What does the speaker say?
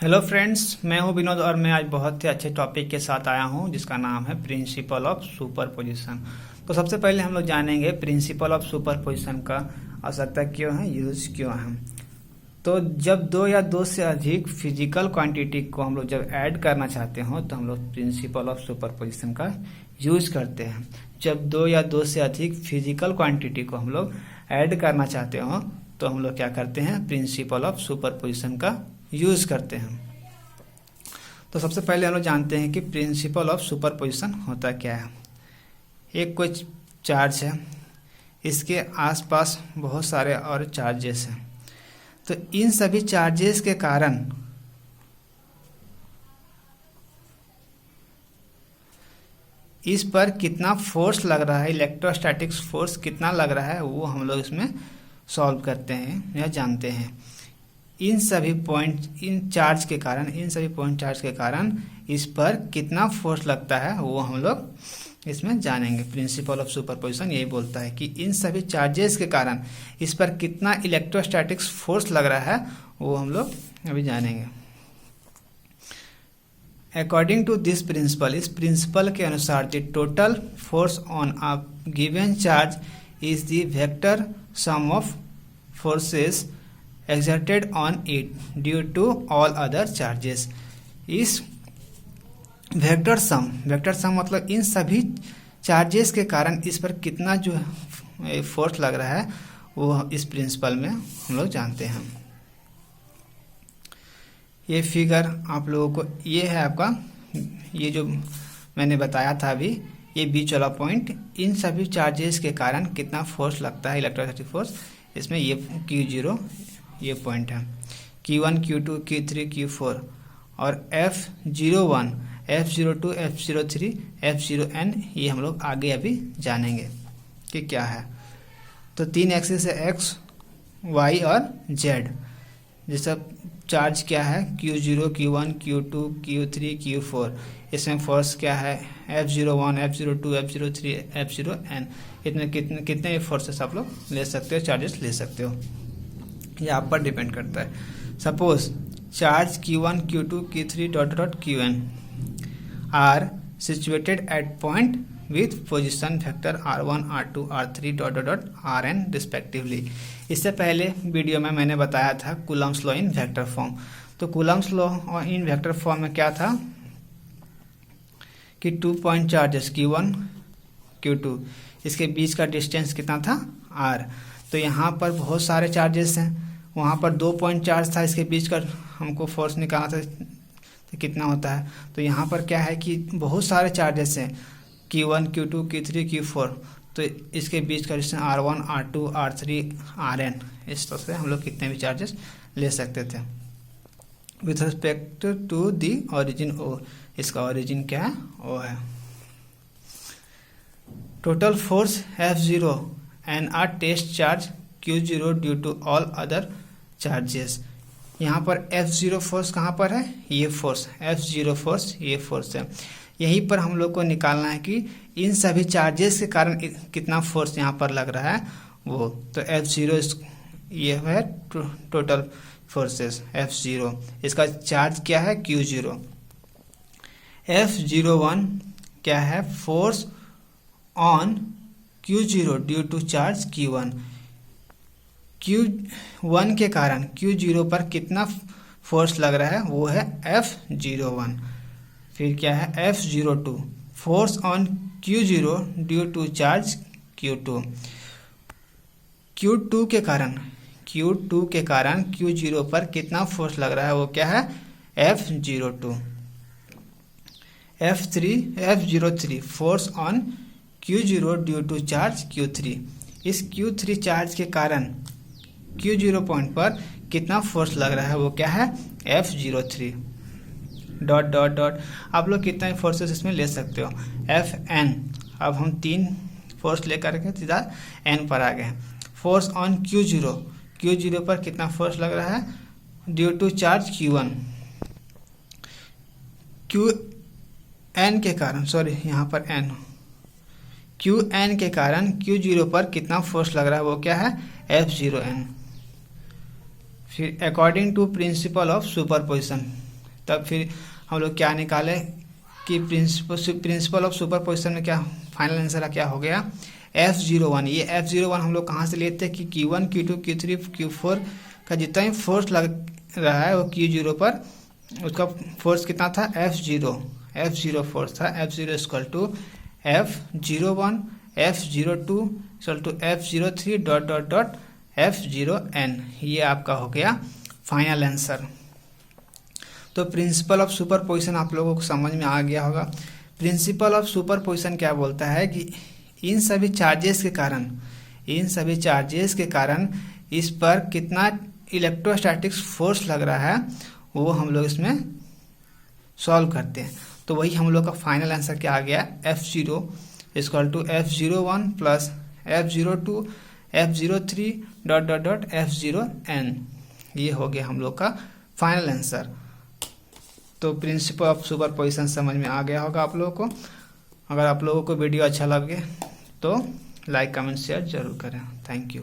Hello friends, मैं हूं विनोद और मैं आज बहुत ही अच्छे टॉपिक के साथ आया हूं जिसका नाम है प्रिंसिपल ऑफ सुपरपोजिशन। तो सबसे पहले हम लोग जानेंगे प्रिंसिपल ऑफ सुपरपोजिशन का आवश्यकता क्यों है, यूज क्यों है। तो जब दो या दो से अधिक फिजिकल क्वांटिटी को हम लोग जब ऐड करना चाहते हो तो हम लोग प्रिंसिपल ऑफ सुपरपोजिशन का यूज करते हैं। जब दो या दो से अधिक फिजिकल क्वांटिटी को हम लोग ऐड करना चाहते हो तो हम लोग क्या करते हैं, प्रिंसिपल ऑफ सुपरपोजिशन का यूज करते हैं। तो सबसे पहले हम लोग जानते हैं कि प्रिंसिपल ऑफ सुपरपोजिशन होता क्या है। एक कोई चार्ज है, इसके आसपास बहुत सारे और चार्जेस हैं, तो इन सभी चार्जेस के कारण इस पर कितना फोर्स लग रहा है, इलेक्ट्रोस्टैटिक्स फोर्स कितना लग रहा है, वो हम लोग इसमें सॉल्व करते हैं या जानते हैं। इन सभी पॉइंट इन सभी पॉइंट चार्ज के कारण इस पर कितना फोर्स लगता है वो हम लोग इसमें जानेंगे। प्रिंसिपल ऑफ सुपरपोजिशन यही बोलता है कि इन सभी चार्जेस के कारण इस पर कितना इलेक्ट्रोस्टैटिक्स फोर्स लग रहा है वो हम लोग अभी जानेंगे। अकॉर्डिंग टू दिस प्रिंसिपल, इस प्रिंसिपल के अनुसार the total force on a given charge is the vector sum of forces exerted on it due to all other charges। इस वेक्टर सम मतलब इन सभी चार्जेस के कारण इस पर कितना जो फोर्स लग रहा है वो इस प्रिंसिपल में हम लोग जानते हैं। ये फिगर आप लोगों को ये है आपका, ये जो मैंने बताया था अभी, ये बीच वाला पॉइंट इन सभी चार्जेस के कारण कितना फोर्स लगता है, इलेक्ट्रोस्टैटिक फोर्स, इसमें ये Q0 ये पॉइंट है, Q1 Q2 Q3 Q4 और F01 F02 F03 F0n ये हम लोग आगे अभी जानेंगे कि क्या है। तो तीन एक्सिस है, X Y और Z। जैसा चार्ज क्या है, Q0 Q1 Q2 Q3 Q4, इसमें फोर्स क्या है, F01 F02 F03 F0n। इतने कितने फोर्सेस आप लोग ले सकते हो, चार्जेस ले सकते हो, ये आप पर डिपेंड करता है। Suppose charge Q1 Q2 Q3 Qn are situated at point with position vector R1 R2 R3 Rn respectively. इससे पहले वीडियो में मैंने बताया था Coulomb's law in vector form. तो Coulomb's law in vector form में क्या था कि 2 पॉइंट चार्जेस Q1 Q2, इसके बीच का डिस्टेंस कितना था R। तो यहाँ पर बहुत सारे चार्जेस हैं, वहाँ पर 2 पॉइंट चार्ज था, इसके बीच का हमको फोर्स निकालना था तो कितना होता है। तो यहाँ पर क्या है कि बहुत सारे चार्जेस हैं, Q1 Q2 Q3 Q4, तो इसके बीच का distance R1 R2 R3 Rn। इस तरह से हम लोग कितने भी चार्जेस ले सकते थे with respect to the origin O। इसका ओरिजिन क्या है, O है। Total force F0 and a test charge Q0 due to all other charges। यहाँ पर F0 फोर्स कहाँ पर है, ये फोर्स F0 फोर्स, ये फोर्स है। यहीं पर हम लोग को निकालना है कि इन सभी चार्जेस के कारण कितना फोर्स यहाँ पर लग रहा है वो। तो F0 ये है टोटल फोर्सेस F0, इसका चार्ज क्या है Q0। F01 क्या है, force on Q0 due to charge Q1। Q1 के कारण Q0 पर कितना फोर्स लग रहा है वो है F01। फिर क्या है F02, force on Q0 due to charge Q2। Q2 के कारण Q0 पर कितना फोर्स लग रहा है वो क्या है F02। F03 force on Q0 due to charge Q3। इस Q3 चार्ज के कारण Q0 पॉइंट पर कितना फोर्स लग रहा है वो क्या है F03 डॉट। आप लोग कितना फोर्सेस इसमें ले सकते हो, Fn। अब हम 3 फोर्स लेकर के सीधा n पर आ गए। फोर्स ऑन Q0 पर कितना फोर्स लग रहा है due to charge Q1। Qn के कारण, सॉरी यहाँ पर n, Qn के कारण Q0 पर कितना फोर्स लग रहा है वो क्या है F0n। फिर according to principle of superposition, तब फिर हम लोग क्या निकाले कि प्रिंसिपल ऑफ सुपरपोजिशन में क्या फाइनल आंसर क्या हो गया F01। ये F01 हम लोग कहाँ से लेते हैं कि Q1 Q2 Q3 Q4 का जितना भी फोर्स लग रहा है वो Q0 पर उसका फोर्स कितना था F0 फोर्स था। F0 equal to F01 F02 equal to F03 dot dot dot F0n। ये आपका हो गया फाइनल आंसर। तो प्रिंसिपल ऑफ सुपरपोजिशन आप लोगों को समझ में आ गया होगा। प्रिंसिपल ऑफ सुपरपोजिशन क्या बोलता है कि इन सभी चार्जेस के कारण इस पर कितना इलेक्ट्रोस्टैटिक्स फोर्स लग रहा है वो हम लोग इसमें सॉल्व करते हैं। तो वही हम लोग का फाइनल आंसर क्या आ गया F0 equal to F01 plus F02 F03 dot dot dot F0n। ये हो गया हम लोग का फाइनल आंसर। तो प्रिंसिपल ऑफ सुपरपोजिशन समझ में आ गया होगा आप लोगों को। अगर आप लोगों को वीडियो अच्छा लगे तो लाइक कमेंट शेयर जरूर करें। Thank you.